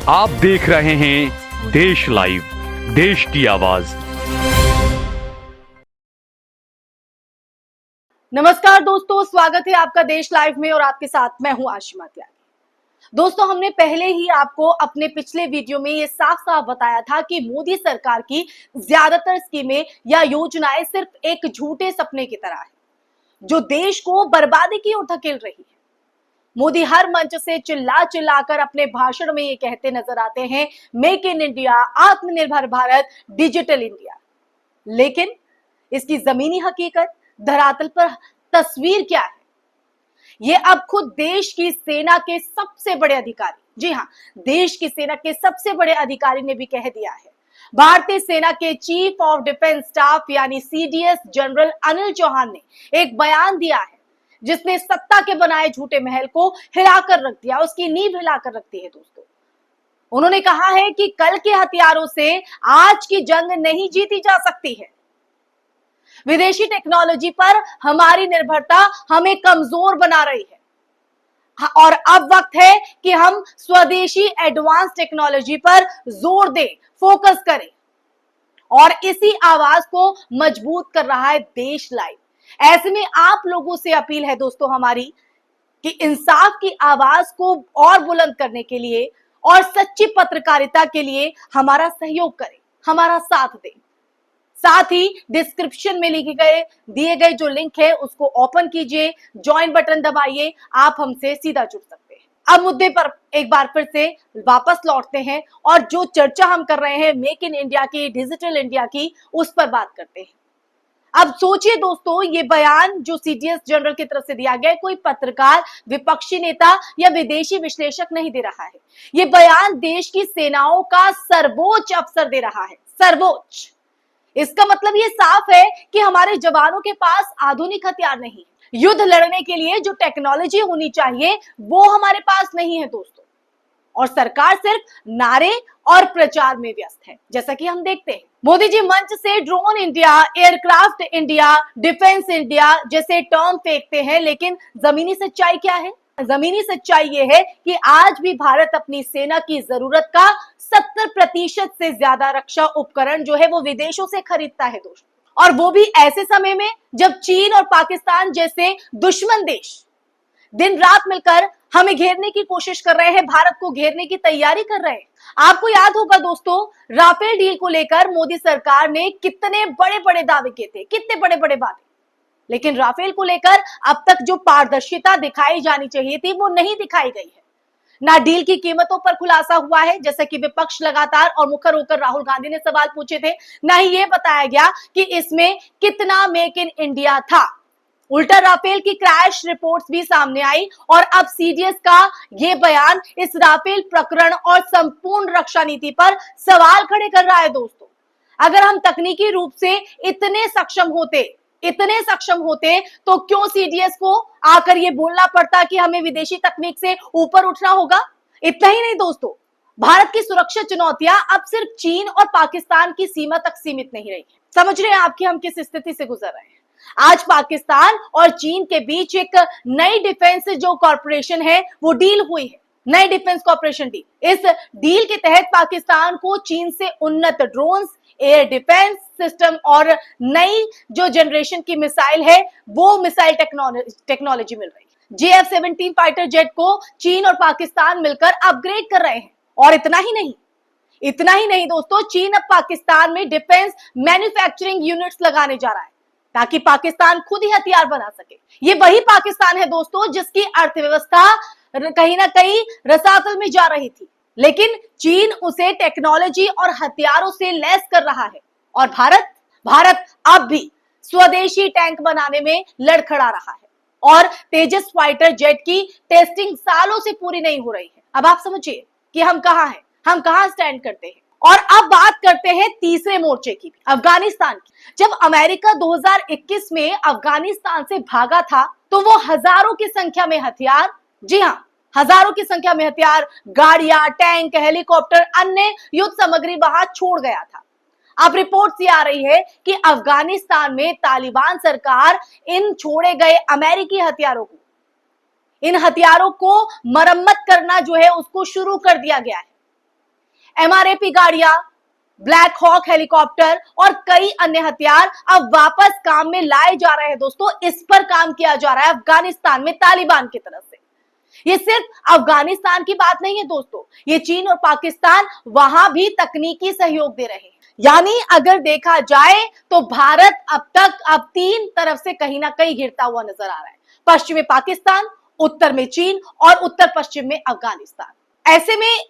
आप देख रहे हैं देश लाइव, देश की आवाज। नमस्कार दोस्तों, स्वागत है आपका देश लाइव में और आपके साथ मैं हूं आशिमा त्यागी। दोस्तों, हमने पहले ही आपको अपने पिछले वीडियो में ये साफ साफ बताया था कि मोदी सरकार की ज्यादातर स्कीमें या योजनाएं सिर्फ एक झूठे सपने की तरह है जो देश को बर्बादी की ओर धकेल रही है। मोदी हर मंच से चिल्ला चिल्लाकर अपने भाषण में ये कहते नजर आते हैं, मेक इन इंडिया, आत्मनिर्भर भारत, डिजिटल इंडिया। लेकिन इसकी जमीनी हकीकत, धरातल पर तस्वीर क्या है, ये अब खुद देश की सेना के सबसे बड़े अधिकारी, जी हां, देश की सेना के सबसे बड़े अधिकारी ने भी कह दिया है। भारतीय सेना के चीफ ऑफ डिफेंस स्टाफ यानी सीडीएस जनरल अनिल चौहान ने एक बयान दिया है जिसने सत्ता के बनाए झूठे महल को हिलाकर रख दिया, उसकी नींव हिलाकर रख दी है। दोस्तों, उन्होंने कहा है कि कल के हथियारों से आज की जंग नहीं जीती जा सकती है। विदेशी टेक्नोलॉजी पर हमारी निर्भरता हमें कमजोर बना रही है और अब वक्त है कि हम स्वदेशी एडवांस टेक्नोलॉजी पर जोर दें, फोकस करें। और इसी आवाज को मजबूत कर रहा है देश लाइव। ऐसे में आप लोगों से अपील है दोस्तों हमारी कि इंसाफ की आवाज को और बुलंद करने के लिए और सच्ची पत्रकारिता के लिए हमारा सहयोग करें, हमारा साथ दें। साथ ही डिस्क्रिप्शन में दिए गए जो लिंक है उसको ओपन कीजिए, ज्वाइन बटन दबाइए, आप हमसे सीधा जुड़ सकते हैं। अब मुद्दे पर एक बार फिर से वापस लौटते हैं और जो चर्चा हम कर रहे हैं मेक इन इंडिया की, डिजिटल इंडिया की, उस पर बात करते हैं। अब सोचिए दोस्तों, ये बयान जो सीडीएस जनरल की तरफ से दिया गया है, कोई पत्रकार, विपक्षी नेता या विदेशी विश्लेषक नहीं दे रहा है। ये बयान देश की सेनाओं का सर्वोच्च अफसर दे रहा है, सर्वोच्च। इसका मतलब ये साफ है कि हमारे जवानों के पास आधुनिक हथियार नहीं है। युद्ध लड़ने के लिए जो टेक्नोलॉजी होनी चाहिए वो हमारे पास नहीं है दोस्तों। और सरकार सिर्फ नारे और प्रचार में व्यस्त है, जैसा कि हम देखते हैं। मोदी जी मंच से drone India, aircraft India, defence India जैसे टर्म फेंकते हैं, लेकिन जमीनी सच्चाई क्या है? जमीनी सच्चाई ये है कि आज भी भारत अपनी सेना की जरूरत का 70% से ज्यादा रक्षा उपकरण जो है वो विदेशों से खरीदता है दोस्तों। और वो भी ऐसे समय में जब चीन और पाकिस्तान जैसे दुश्मन देश दिन रात मिलकर हमें घेरने की कोशिश कर रहे हैं, भारत को घेरने की तैयारी कर रहे हैं। आपको याद होगा दोस्तों, राफेल डील को लेकर मोदी सरकार ने कितने बड़े बड़े दावे किए थे, कितने बड़े बड़े वादे। लेकिन राफेल को लेकर अब तक जो पारदर्शिता दिखाई जानी चाहिए थी वो नहीं दिखाई गई है। ना डील की कीमतों पर खुलासा हुआ है, जैसा कि विपक्ष लगातार और मुखर होकर राहुल गांधी ने सवाल पूछे थे। ना ही ये बताया गया कि इसमें कितना मेक इन इंडिया था। उल्टा राफेल की क्रैश रिपोर्ट्स भी सामने आई और अब सीडीएस का ये बयान इस राफेल प्रकरण और संपूर्ण रक्षा नीति पर सवाल खड़े कर रहा है दोस्तों। अगर हम तकनीकी रूप से इतने सक्षम होते तो क्यों सीडीएस को आकर ये बोलना पड़ता कि हमें विदेशी तकनीक से ऊपर उठना होगा? इतना ही नहीं दोस्तों, भारत की सुरक्षा चुनौतियां अब सिर्फ चीन और पाकिस्तान की सीमा तक सीमित नहीं रही। समझ रहे हैं आपकी हम किस स्थिति से गुजर रहे हैं? आज पाकिस्तान और चीन के बीच एक नई डिफेंस जो कॉर्पोरेशन है वो डील हुई है, नई डिफेंस कॉर्पोरेशन डील। इस डील के तहत पाकिस्तान को चीन से उन्नत ड्रोन्स, एयर डिफेंस सिस्टम और नई जो जनरेशन की मिसाइल है वो मिसाइल टेक्नोलॉजी मिल रही है। JF-17 फाइटर जेट को चीन और पाकिस्तान मिलकर अपग्रेड कर रहे हैं। और इतना ही नहीं दोस्तों, चीन अब पाकिस्तान में डिफेंस मैन्युफैक्चरिंग यूनिट्स लगाने जा रहा है ताकि पाकिस्तान खुद ही हथियार बना सके। ये वही पाकिस्तान है दोस्तों जिसकी अर्थव्यवस्था कहीं ना कहीं रसातल में जा रही थी, लेकिन चीन उसे टेक्नोलॉजी और हथियारों से लैस कर रहा है। और भारत अब भी स्वदेशी टैंक बनाने में लड़खड़ा रहा है और तेजस फाइटर जेट की टेस्टिंग सालों से पूरी नहीं हो रही है। अब आप समझिए कि हम कहां स्टैंड करते हैं। और अब बात करते हैं तीसरे मोर्चे की, अफगानिस्तान की। जब अमेरिका 2021 में अफगानिस्तान से भागा था तो वो हजारों की संख्या में हथियार, जी हां, हजारों की संख्या में हथियार, गाड़ियां, टैंक, हेलीकॉप्टर, अन्य युद्ध सामग्री वहां छोड़ गया था। अब रिपोर्ट्स ये आ रही है कि अफगानिस्तान में तालिबान सरकार इन छोड़े गए अमेरिकी इन हथियारों को मरम्मत करना जो है उसको शुरू कर दिया गया है। MRAP गाड़ियां, ब्लैक हॉक हेलीकॉप्टर और कई अन्य हथियार अब वापस काम में लाए जा रहे हैं दोस्तों। इस पर काम किया जा रहा है अफगानिस्तान में तालिबान की तरफ से। ये सिर्फ अफगानिस्तान की बात नहीं है दोस्तों, ये चीन और पाकिस्तान वहां भी तकनीकी सहयोग दे रहे हैं। यानी अगर देखा जाए तो भारत अब तीन तरफ से कहीं ना कहीं घिरता हुआ नजर आ रहा है। पश्चिम में पाकिस्तान, उत्तर में चीन और उत्तर पश्चिम में अफगानिस्तान। ऐसे में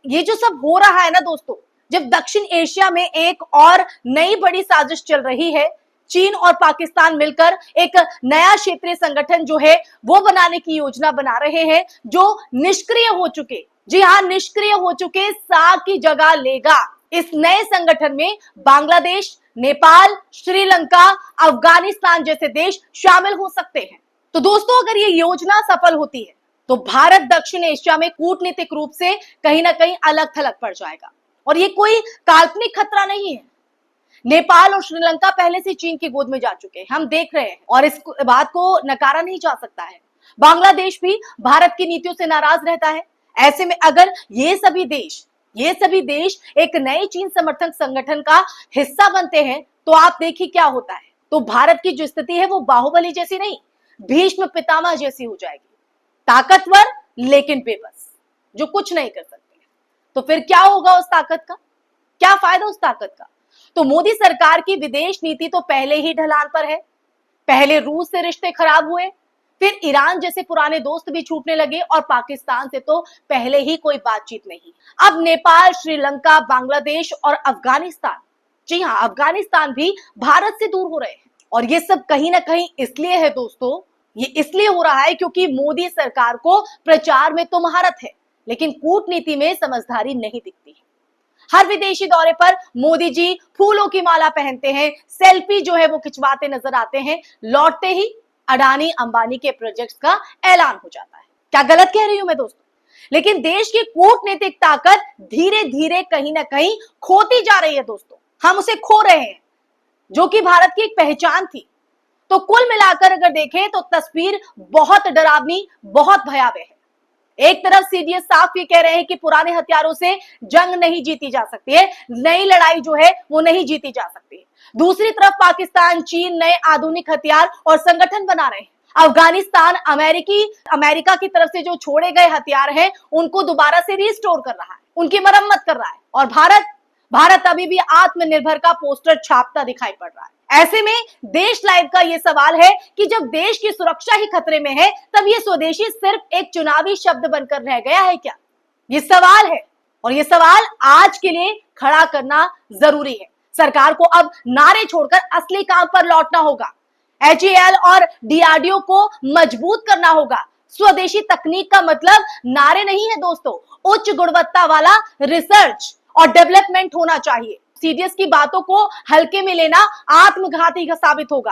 ये जो सब हो रहा है ना दोस्तों, जब दक्षिण एशिया में एक और नई बड़ी साजिश चल रही है, चीन और पाकिस्तान मिलकर एक नया क्षेत्रीय संगठन जो है वो बनाने की योजना बना रहे हैं, जो निष्क्रिय हो चुके, जी हां, निष्क्रिय हो चुके सार्क की जगह लेगा। इस नए संगठन में बांग्लादेश, नेपाल, श्रीलंका, अफगानिस्तान जैसे देश शामिल हो सकते हैं। तो दोस्तों अगर ये योजना सफल होती है तो भारत दक्षिण एशिया में कूटनीतिक रूप से कहीं ना कहीं अलग थलग पड़ जाएगा। और ये कोई काल्पनिक खतरा नहीं है। नेपाल और श्रीलंका पहले से चीन की गोद में जा चुके हैं, हम देख रहे हैं, और इस बात को नकारा नहीं जा सकता है। बांग्लादेश भी भारत की नीतियों से नाराज रहता है। ऐसे में अगर ये सभी देश एक नए चीन समर्थक संगठन का हिस्सा बनते हैं तो आप देखिए क्या होता है। तो भारत की जो स्थिति है वो बाहुबली जैसी नहीं, भीष्म पितामह जैसी हो जाएगी। ताकतवर लेकिन बेबस, जो कुछ नहीं कर सकते। तो फिर क्या होगा उस ताकत का, क्या फायदा उस ताकत का। तो मोदी सरकार की विदेश नीति तो पहले ही ढलान पर है। पहले रूस से रिश्ते खराब हुए, फिर ईरान जैसे पुराने दोस्त भी छूटने लगे, और पाकिस्तान से तो पहले ही कोई बातचीत नहीं। अब नेपाल, श्रीलंका, बांग्लादेश और अफगानिस्तान, जी हां, अफगानिस्तान भी भारत से दूर हो रहे हैं। और ये सब कहीं ना कहीं इसलिए है दोस्तों, ये इसलिए हो रहा है क्योंकि मोदी सरकार को प्रचार में तो महारत है, लेकिन कूटनीति में समझदारी नहीं दिखती है। हर विदेशी दौरे पर मोदी जी फूलों की माला पहनते हैं, सेल्फी जो है वो खिंचवाते नजर आते हैं, लौटते ही अडानी अंबानी के प्रोजेक्ट्स का ऐलान हो जाता है। क्या गलत कह रही हूं मैं दोस्तों? लेकिन देश की कूटनीतिक ताकत धीरे धीरे कहीं ना कहीं खोती जा रही है दोस्तों। हम उसे खो रहे हैं, जो कि भारत की एक पहचान थी। तो कुल मिलाकर अगर देखें तो तस्वीर बहुत डरावनी, बहुत भयावह है। एक तरफ सीडीएस साफ ये कह रहे हैं कि पुराने हथियारों से जंग नहीं जीती जा सकती है, नई लड़ाई जो है वो नहीं जीती जा सकती है। दूसरी तरफ पाकिस्तान, चीन नए आधुनिक हथियार और संगठन बना रहे हैं। अफगानिस्तान अमेरिका की तरफ से जो छोड़े गए हथियार हैं उनको दोबारा से रिस्टोर कर रहा है, उनकी मरम्मत कर रहा है। और भारत अभी भी आत्मनिर्भर का पोस्टर छापता दिखाई पड़ रहा है। ऐसे में देश लाइव का यह सवाल है कि जब देश की सुरक्षा ही खतरे में है, तब ये स्वदेशी सिर्फ एक चुनावी शब्द बनकर रह गया है क्या? ये सवाल है, और ये सवाल आज के लिए खड़ा करना जरूरी है। सरकार को अब नारे छोड़कर असली काम पर लौटना होगा। HAL और DRDO को मजबूत करना होगा। स्वदेशी तकनीक का मतलब नारे नहीं है दोस्तों, उच्च गुणवत्ता वाला रिसर्च और डेवलपमेंट होना चाहिए। सीडीएस की बातों को हल्के में लेना आत्मघाती साबित होगा।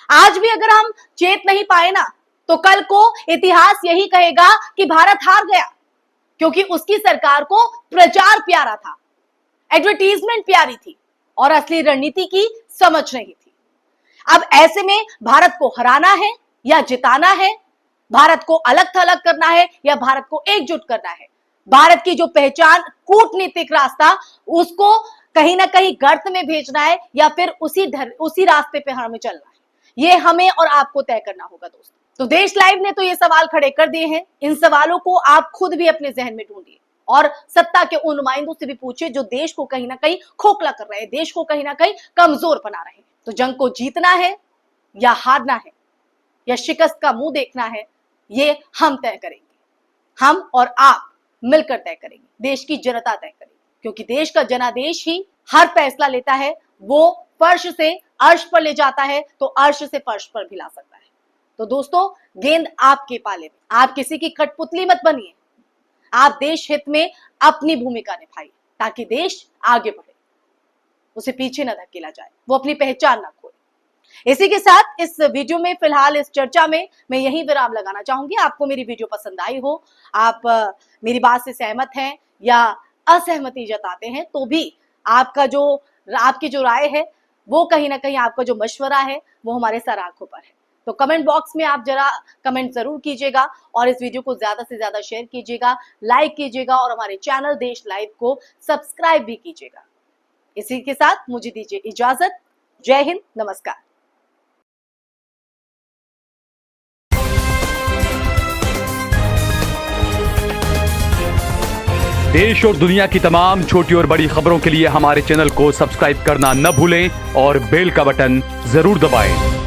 आज भी अगर हम चेत नहीं पाए ना, तो कल को इतिहास यही कहेगा कि भारत हार गया, क्योंकि उसकी सरकार को प्रचार प्यारा था, एडवर्टीजमेंट प्यारी थी, और असली रणनीति की समझ नहीं थी। अब ऐसे में भारत को हराना है या जिताना है, भारत को अलग थलग करना है या भारत को एकजुट करना है। भारत की जो पहचान कूटनीतिक रास्ता, उसको कहीं ना कहीं गर्त में भेजना है या फिर उसी रास्ते पे हमें चलना है, ये हमें और आपको तय करना होगा दोस्तों। तो देश लाइव ने तो ये सवाल खड़े कर दिए हैं। इन सवालों को आप खुद भी अपने जहन में ढूंढिए और सत्ता के उन नुमाइंदों से भी पूछिए जो देश को कहीं ना कहीं खोखला कर रहे हैं, देश को कहीं ना कहीं कमजोर बना रहे हैं। तो जंग को जीतना है या हारना है या शिकस्त का मुंह देखना है, ये हम तय करेंगे। हम और आप मिलकर तय करेंगे, देश की जनता तय करेगी, क्योंकि देश का जनादेश ही हर फैसला लेता है। वो फर्श से अर्श पर ले जाता है तो अर्श से फर्श पर भी ला सकता है। तो दोस्तों, गेंद आपके पाले में, आप किसी की कठपुतली मत बनिए। आप देश हित में अपनी भूमिका निभाइए ताकि देश आगे बढ़े, उसे पीछे न धकेला जाए, वो अपनी पहचान न खोए। इसी के साथ इस वीडियो में, फिलहाल इस चर्चा में मैं यही विराम लगाना चाहूंगी। आपको मेरी वीडियो पसंद आई हो, आप मेरी बात से सहमत हैं या असहमति जताते हैं, तो भी आपकी जो राय है, वो कहीं ना कहीं आपका जो मशवरा है, वो हमारे सर आंखों पर है। तो कमेंट बॉक्स में आप जरा कमेंट जरूर कीजिएगा और इस वीडियो को ज्यादा से ज्यादा शेयर कीजिएगा, लाइक कीजिएगा और हमारे चैनल देश लाइव को सब्सक्राइब भी कीजिएगा। इसी के साथ मुझे दीजिए इजाजत। जय हिंद, नमस्कार। देश और दुनिया की तमाम छोटी और बड़ी खबरों के लिए हमारे चैनल को सब्सक्राइब करना न भूलें और बेल का बटन जरूर दबाएं।